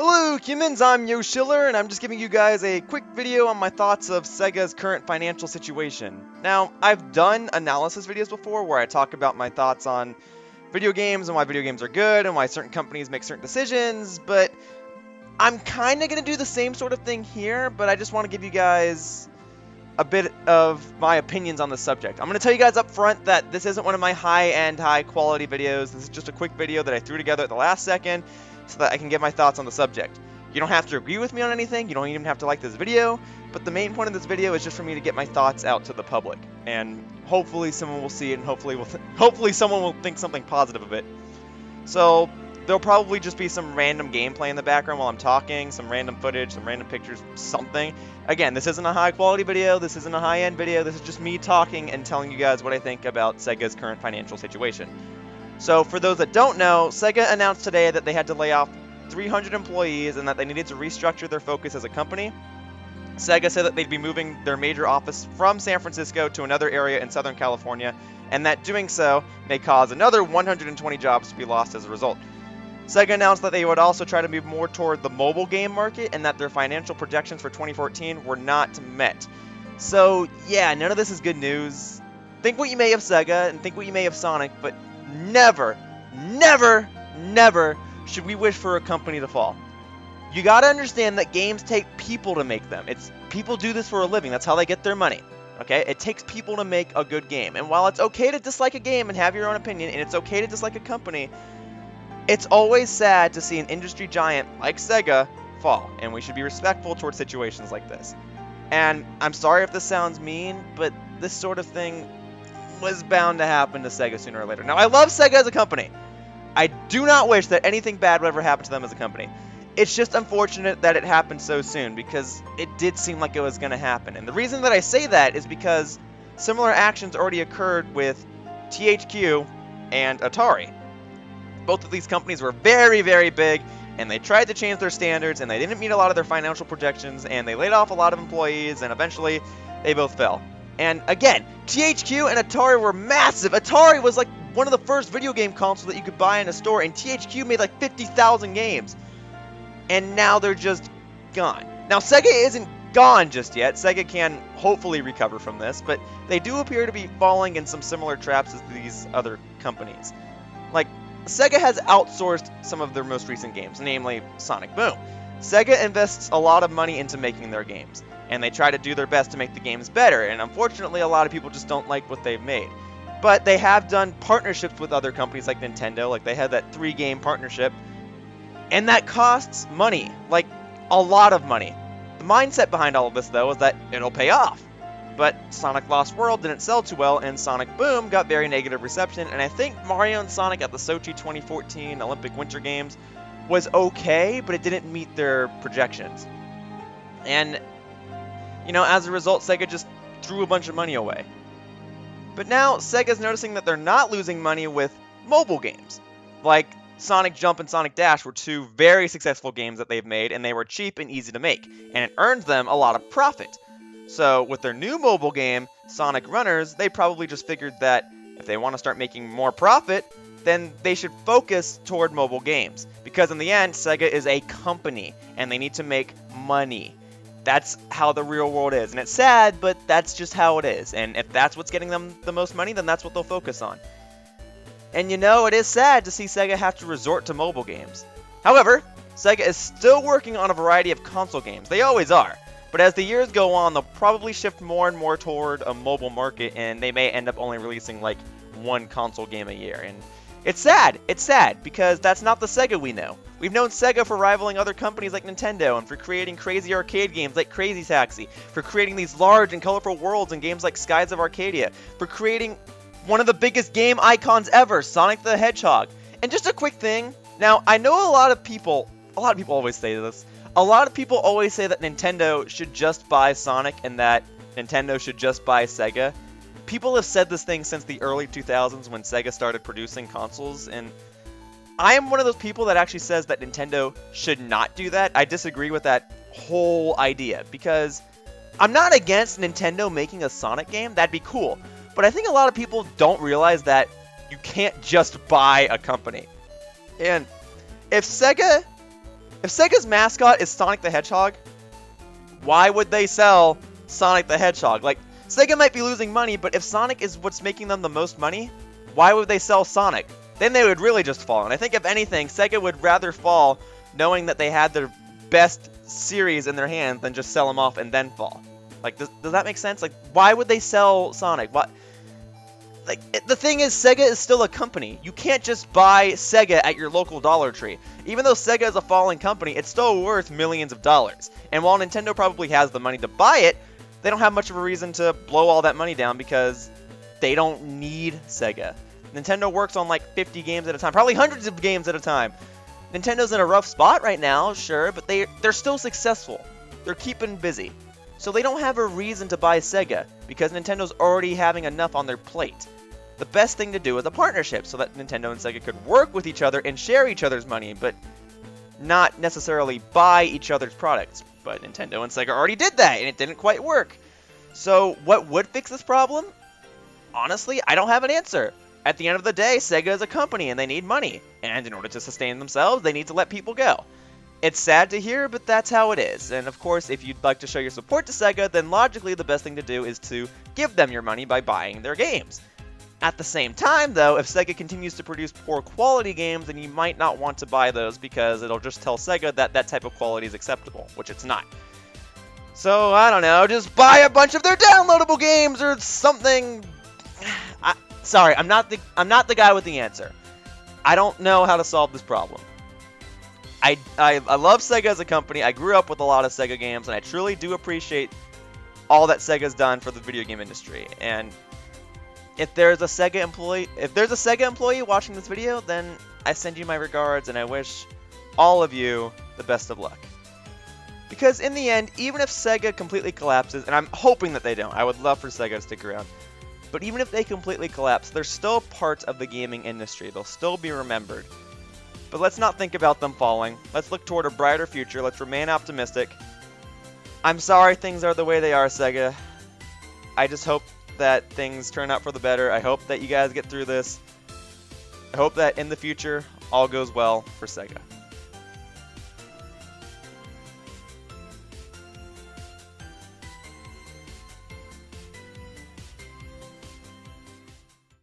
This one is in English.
Hello humans, I'm Yoshiller, and I'm just giving you guys a quick video on my thoughts of Sega's current financial situation. Now, I've done analysis videos before where I talk about my thoughts on video games and why video games are good and why certain companies make certain decisions, but I'm kind of going to do the same sort of thing here, but I just want to give you guys a bit of my opinions on the subject. I'm going to tell you guys up front that this isn't one of my high-end, high-quality videos. This is just a quick video that I threw together at the last second so that I can give my thoughts on the subject. You don't have to agree with me on anything. You don't even have to like this video. But the main point of this video is just for me to get my thoughts out to the public. And hopefully someone will see it, and hopefully someone will think something positive of it. So there'll probably just be some random gameplay in the background while I'm talking, some random footage, some random pictures, something. Again, this isn't a high-quality video, this isn't a high-end video, this is just me talking and telling you guys what I think about Sega's current financial situation. So, for those that don't know, Sega announced today that they had to lay off 300 employees and that they needed to restructure their focus as a company. Sega said that they'd be moving their major office from San Francisco to another area in Southern California, and that doing so may cause another 120 jobs to be lost as a result. Sega announced that they would also try to move more toward the mobile game market and that their financial projections for 2014 were not met. So, yeah, none of this is good news. Think what you may of Sega and think what you may of Sonic, but never, never, never should we wish for a company to fall. You gotta understand that games take people to make them. People do this for a living. That's how they get their money. Okay? It takes people to make a good game. And while it's okay to dislike a game and have your own opinion, and it's okay to dislike a company, it's always sad to see an industry giant like Sega fall, and we should be respectful towards situations like this. And I'm sorry if this sounds mean, but this sort of thing was bound to happen to Sega sooner or later. Now, I love Sega as a company. I do not wish that anything bad would ever happen to them as a company. It's just unfortunate that it happened so soon, because it did seem like it was going to happen. And the reason that I say that is because similar actions already occurred with THQ and Atari. Both of these companies were very, very big, and they tried to change their standards, and they didn't meet a lot of their financial projections, and they laid off a lot of employees, and eventually they both fell. And again, THQ and Atari were massive. Atari was like one of the first video game consoles that you could buy in a store, and THQ made like 50,000 games. And now they're just gone. Now, Sega isn't gone just yet. Sega can hopefully recover from this, but they do appear to be falling in some similar traps as these other companies. Like, Sega has outsourced some of their most recent games, namely Sonic Boom. Sega invests a lot of money into making their games, and they try to do their best to make the games better, and unfortunately a lot of people just don't like what they've made. But they have done partnerships with other companies like Nintendo, like they had that 3-game partnership, and that costs money, like a lot of money. The mindset behind all of this, though, is that it'll pay off. But Sonic Lost World didn't sell too well, and Sonic Boom got very negative reception, and I think Mario and Sonic at the Sochi 2014 Olympic Winter Games was okay, but it didn't meet their projections. And, you know, as a result, Sega just threw a bunch of money away. But now, Sega's noticing that they're not losing money with mobile games. Like, Sonic Jump and Sonic Dash were two very successful games that they've made, and they were cheap and easy to make, and it earned them a lot of profit. So, with their new mobile game, Sonic Runners, they probably just figured that if they want to start making more profit, then they should focus toward mobile games. Because in the end, Sega is a company, and they need to make money. That's how the real world is. And it's sad, but that's just how it is. And if that's what's getting them the most money, then that's what they'll focus on. And you know, it is sad to see Sega have to resort to mobile games. However, Sega is still working on a variety of console games. They always are. But as the years go on, they'll probably shift more and more toward a mobile market, and they may end up only releasing like one console game a year. And it's sad, because that's not the Sega we know. We've known Sega for rivaling other companies like Nintendo, and for creating crazy arcade games like Crazy Taxi, for creating these large and colorful worlds in games like Skies of Arcadia, for creating one of the biggest game icons ever, Sonic the Hedgehog. And just a quick thing, now I know a lot of people always say this, a lot of people always say that Nintendo should just buy Sonic and that Nintendo should just buy Sega. People have said this thing since the early 2000s when Sega started producing consoles, and I am one of those people that actually says that Nintendo should not do that. I disagree with that whole idea, because I'm not against Nintendo making a Sonic game. That'd be cool. But I think a lot of people don't realize that you can't just buy a company. And if Sega If Sega's mascot is Sonic the Hedgehog, why would they sell Sonic the Hedgehog? Like, Sega might be losing money, but if Sonic is what's making them the most money, why would they sell Sonic? Then they would really just fall. And I think, if anything, Sega would rather fall knowing that they had their best series in their hands than just sell them off and then fall. Like, does that make sense? Like, why would they sell Sonic? What? Like, the thing is, Sega is still a company. You can't just buy Sega at your local Dollar Tree. Even though Sega is a falling company, it's still worth millions of dollars. And while Nintendo probably has the money to buy it, they don't have much of a reason to blow all that money down because they don't need Sega. Nintendo works on like 50 games at a time, probably hundreds of games at a time. Nintendo's in a rough spot right now, sure, but they're still successful. They're keeping busy. So they don't have a reason to buy Sega because Nintendo's already having enough on their plate. The best thing to do is a partnership so that Nintendo and Sega could work with each other and share each other's money, but not necessarily buy each other's products. But Nintendo and Sega already did that, and it didn't quite work. So what would fix this problem? Honestly, I don't have an answer. At the end of the day, Sega is a company, and they need money. And in order to sustain themselves, they need to let people go. It's sad to hear, but that's how it is. And of course, if you'd like to show your support to Sega, then logically the best thing to do is to give them your money by buying their games. At the same time, though, if Sega continues to produce poor quality games, then you might not want to buy those because it'll just tell Sega that that type of quality is acceptable, which it's not. So, I don't know, just buy a bunch of their downloadable games or something. Sorry, I'm not the guy with the answer. I don't know how to solve this problem. I love Sega as a company. I grew up with a lot of Sega games, and I truly do appreciate all that Sega's done for the video game industry. And if there's a Sega employee watching this video, then I send you my regards and I wish all of you the best of luck. Because in the end, even if Sega completely collapses, and I'm hoping that they don't, I would love for Sega to stick around, but even if they completely collapse, they're still part of the gaming industry. They'll still be remembered. But let's not think about them falling. Let's look toward a brighter future. Let's remain optimistic. I'm sorry things are the way they are, Sega. I just hope that things turn out for the better. I hope that you guys get through this. I hope that in the future, all goes well for Sega.